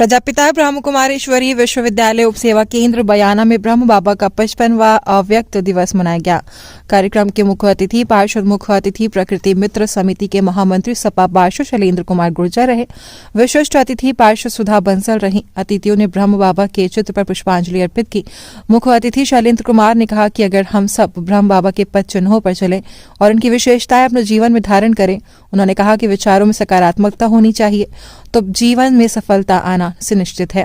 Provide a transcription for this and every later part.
प्रजापिता ब्रह्म कुमारेश्वरी विश्वविद्यालय उप सेवा केंद्र बयाना में ब्रह्म बाबा का 55वां अव्यक्त दिवस मनाया गया। कार्यक्रम के मुख्य अतिथि पार्षद मुख्य अतिथि प्रकृति मित्र समिति के महामंत्री सपा पार्षद शैलेंद्र कुमार गुर्जर रहे। विशिष्ट अतिथि पार्षद सुधा बंसल रही। अतिथियों ने ब्रह्म बाबा के चित्र पर पुष्पांजलि अर्पित की। मुख्य अतिथि शैलेंद्र कुमार ने कहा कि अगर हम सब ब्रह्म बाबा के पद चिन्हों पर चले और इनकी विशेषताएं अपने जीवन में धारण करें। उन्होंने कहा कि विचारों में सकारात्मकता होनी चाहिए तो जीवन में सफलता आना सुनिश्चित है।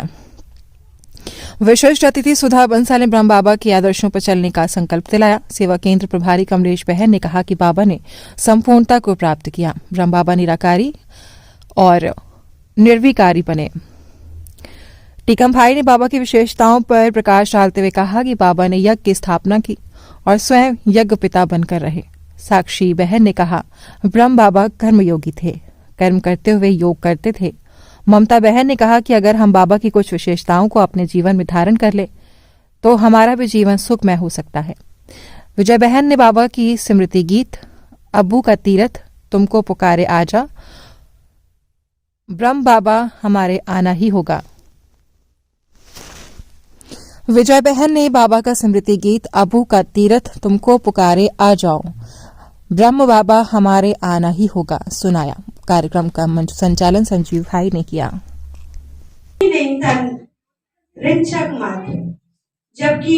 विशिष्ट अतिथि सुधा बंसल ने ब्रह्म बाबा के आदर्शों पर चलने का संकल्प दिलाया। सेवा केंद्र प्रभारी कमलेश बहन ने कहा कि बाबा ने संपूर्णता को प्राप्त किया। ब्रह्म बाबा निराकारी और निर्विकारी बने। टीकम भाई ने बाबा की विशेषताओं पर प्रकाश डालते हुए कहा कि बाबा ने यज्ञ की स्थापना की और स्वयं यज्ञ पिता बनकर रहे। साक्षी बहन ने कहा ब्रह्म बाबा कर्मयोगी थे, कर्म करते हुए योग करते थे। ममता बहन ने कहा कि अगर हम बाबा की कुछ विशेषताओं को अपने जीवन में धारण कर ले तो हमारा भी जीवन सुखमय हो सकता है। विजय बहन ने बाबा की स्मृति गीत अब्बू का तीरथ तुमको पुकारे आजा, ब्रह्म बाबा हमारे आना ही होगा। विजय बहन ने बाबा का स्मृति गीत अब्बू का तीरथ तुमको पुकारे आ जाओ, ब्रह्म बाबा हमारे आना ही होगा सुनाया। कार्यक्रम का मंच संचालन संजीव भाई ने किया। जबकि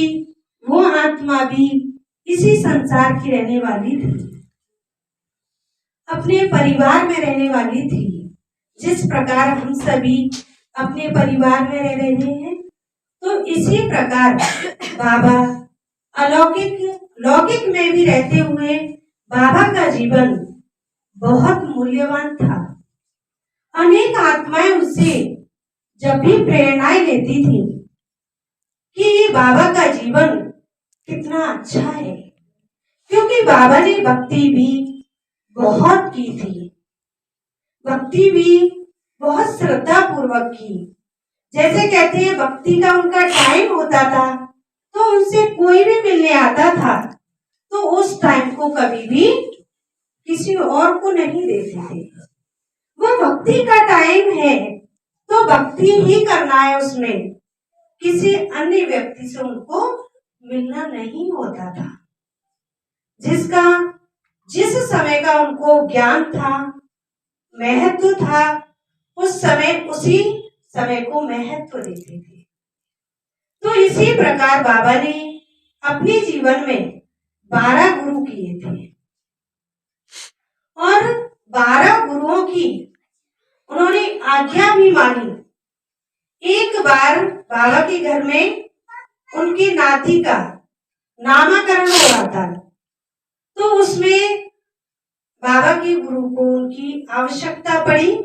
वो आत्मा भी इसी संसार की रहने वाली थी, अपने परिवार में रहने वाली थी। जिस प्रकार हम सभी अपने परिवार में रह रहे हैं, तो इसी प्रकार बाबा लौकिक में भी रहते हुए बाबा का जीवन बहुत मूल्यवान था। अनेक आत्माएं उससे जब भी प्रेरणाएं लेती थी कि बाबा का जीवन कितना अच्छा है, क्योंकि बाबा ने भक्ति भी बहुत की थी, भक्ति भी बहुत श्रद्धा पूर्वक की। जैसे कहते हैं भक्ति का उनका टाइम होता था, तो उनसे कोई भी मिलने आता था तो उस टाइम को कभी भी किसी और को नहीं देते थे। वो भक्ति का टाइम है तो भक्ति ही करना है, उसमें किसी अन्य व्यक्ति से उनको मिलना नहीं होता था। जिस समय का उनको ज्ञान था, महत्व था, उस समय उसी समय को महत्व देते थे। तो इसी प्रकार बाबा ने अपने जीवन में 12 गुरु किए थे और 12 गुरुओं की उन्होंने आज्ञा भी मानी। एक बार बाबा के घर में उनकी नाती का नामकरण हो रहा था, तो उसमें बाबा के गुरु को उनकी आवश्यकता पड़ी।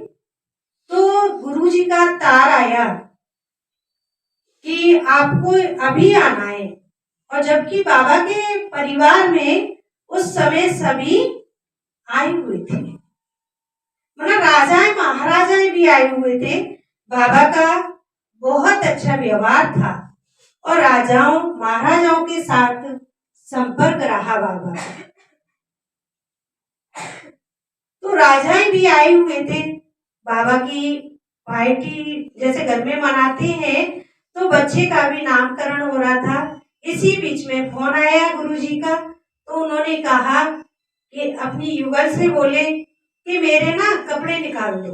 तो गुरुजी का तार आया कि आपको अभी आना है, और जबकि बाबा के परिवार में उस समय सभी आए हुए थे, मतलब राजाएं महाराजाएं भी आए हुए थे। बाबा का बहुत अच्छा व्यवहार था और राजाओं महाराजाओं के साथ संपर्क रहा बाबा का। तो राजाएं भी आए हुए थे। बाबा की पार्टी जैसे घर में मनाते हैं, तो बच्चे का भी नामकरण हो रहा था। इसी बीच में फोन आया गुरुजी का, तो उन्होंने कहा कि अपनी युगल से बोले कि मेरे ना कपड़े निकाल दो,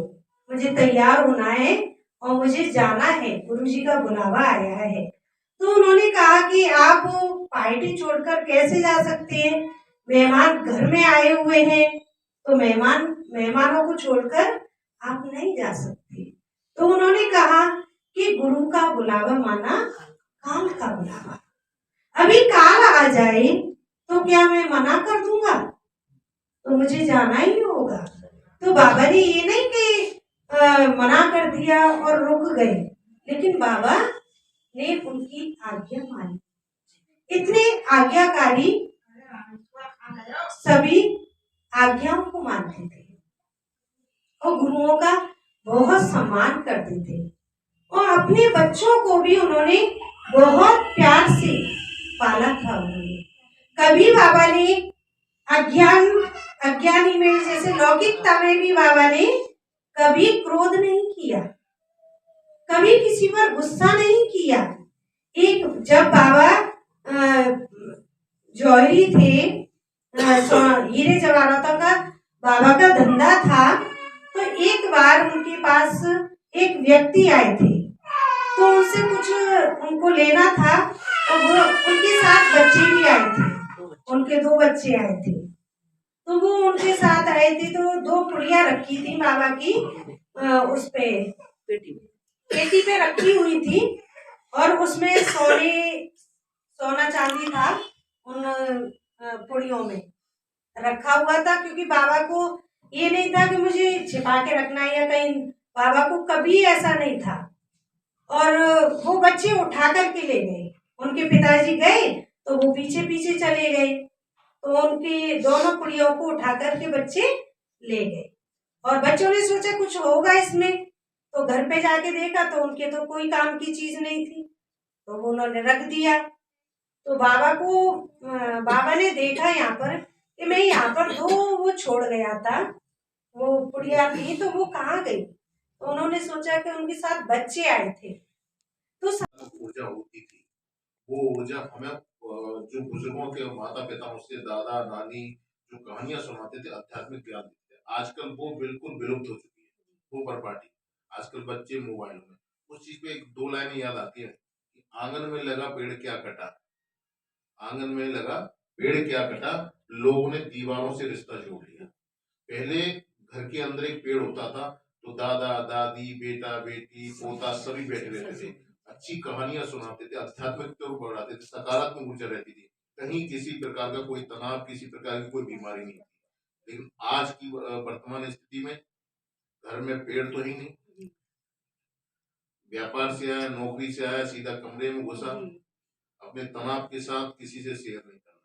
मुझे तैयार होना है और मुझे जाना है, गुरुजी का बुलावा आया है। तो उन्होंने कहा कि आप पार्टी छोड़कर कैसे जा सकते हैं, मेहमान घर में आए हुए हैं, तो मेहमानों को छोड़कर आप नहीं जा सकते। तो उन्होंने कहा कि गुरु का बुलावा माना काल का बुलावा, अभी काल आ जाए तो क्या मैं मना कर दूंगा, तो मुझे जाना ही होगा। तो बाबा ने ये नहीं कि मना कर दिया और रुक गए, लेकिन बाबा ने उनकी आज्ञा मानी। इतने आज्ञाकारी, सभी आज्ञाओं को मानते थे और गुरुओं का बहुत सम्मान करते थे, और अपने बच्चों को भी उन्होंने बहुत प्यार से पाला था। उन्होंने कभी बाबा ने अज्ञानी में, जैसे लौकिकता में भी बाबा ने कभी क्रोध नहीं किया, कभी कभी किसी पर गुस्सा नहीं किया। एक जब बाबा जौहरी थे, हीरे जवाहरातों का बाबा का धंधा था, तो एक बार उनके पास एक व्यक्ति आए थे, तो उनसे कुछ उनको लेना था, और वो उनके साथ बच्चे भी आए थे, उनके 2 बच्चे आए थे, तो वो उनके साथ आए थे, तो 2 पुड़िया रखी थी बाबा की उस पे पेटी पे रखी हुई थी, और उसमें सोना चांदी था उन पुड़ियों में रखा हुआ था, क्योंकि बाबा को ये नहीं था कि मुझे छिपा के रखना है या कहीं, बाबा को कभी ऐसा नहीं था। और वो बच्चे उठा करके ले गए, उनके पिताजी गए तो वो पीछे पीछे चले गए, तो उनकी दोनों पुड़ियों को उठा करके बच्चे ले गए, और बच्चों ने सोचा कुछ होगा इसमें, तो घर पे जाके देखा तो उनके तो कोई काम की चीज नहीं थी, तो उन्होंने रख दिया। तो बाबा ने देखा यहाँ पर कि मैं यहाँ पर 2 वो छोड़ गया था, वो पुड़िया थी, तो वो कहाँ गई, तो उन्होंने सोचा कि उनके साथ बच्चे आए थे, तो ऊर्जा होती थी, वो ऊर्जा हमें जो बुजुर्गों के माता पिता से दादा नानी जो कहानियां सुनाते थे, आध्यात्मिक ज्ञान देते थे, आजकल वो बिल्कुल विलुप्त हो चुकी है, वो बर्बादी। आजकल बच्चे मोबाइल में, उस चीज पे 1-2 लाइनें याद आती है कि आंगन में लगा पेड़ क्या कटा, आंगन में लगा पेड़ क्या कटा, लोगों ने दीवारों से रिश्ता जोड़ लिया। पहले घर के अंदर एक पेड़ होता था, तो दादा दादी बेटा बेटी पोता सभी बैठे रहते थे, अच्छी कहानियां सुनाते थे, आध्यात्मिक तौर पर बढ़ाते थे, सकारात्मक ऊर्जा रहती थी, कहीं किसी प्रकार का कोई तनाव, किसी प्रकार की कोई बीमारी नहीं थी। लेकिन आज की वर्तमान स्थिति में घर में पेड़ तो ही नहीं, व्यापार से आया, नौकरी से आया, सीधा कमरे में घुसा, अपने तनाव के साथ किसी से शेयर नहीं करना।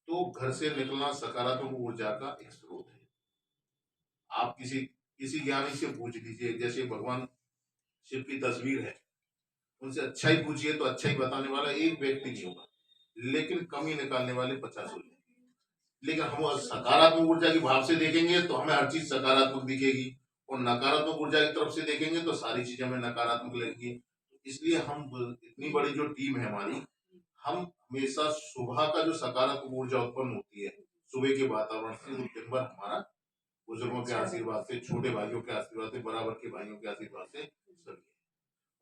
तो घर से निकलना सकारात्मक ऊर्जा का एक स्रोत है। आप किसी ज्ञानी से पूछ लीजिए, जैसे भगवान शिव की तस्वीर है, उनसे अच्छा ही पूछिए तो अच्छा ही बताने वाला एक व्यक्ति नहीं होगा, लेकिन कमी निकालने वाले 50 हो जाएंगे। लेकिन हम सकारात्मक ऊर्जा की भाव से देखेंगे तो हमें हर चीज सकारात्मक दिखेगी, और नकारात्मक ऊर्जा की तरफ से देखेंगे तो सारी चीजें हमें नकारात्मक लगेंगी। इसलिए हम इतनी बड़ी जो टीम है हमारी, हम हमेशा सुबह का जो सकारात्मक ऊर्जा उत्पन्न होती है सुबह के वातावरण से, वो दिन भर हमारा बुजुर्गों के आशीर्वाद से, छोटे भाइयों के आशीर्वाद से, बराबर के भाइयों के आशीर्वाद से सभी।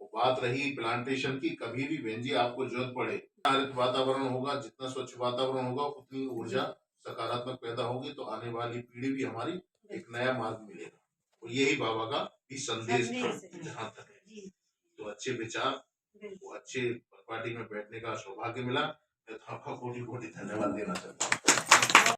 वो बात रही प्लांटेशन की, कभी भी बहन जी आपको जरूरत पड़े, हरित वातावरण होगा, जितना स्वच्छ वातावरण होगा उतनी ऊर्जा सकारात्मक पैदा होगी, तो आने वाली पीढ़ी भी हमारी एक नया मार्ग मिलेगा। और यही बाबा का भी संदेश था जहां तक है। तो अच्छे विचार, वो अच्छे पार्टी में बैठने का सौभाग्य मिला, मैं तो आपका कोटि कोटि धन्यवाद देना चाहता हूँ।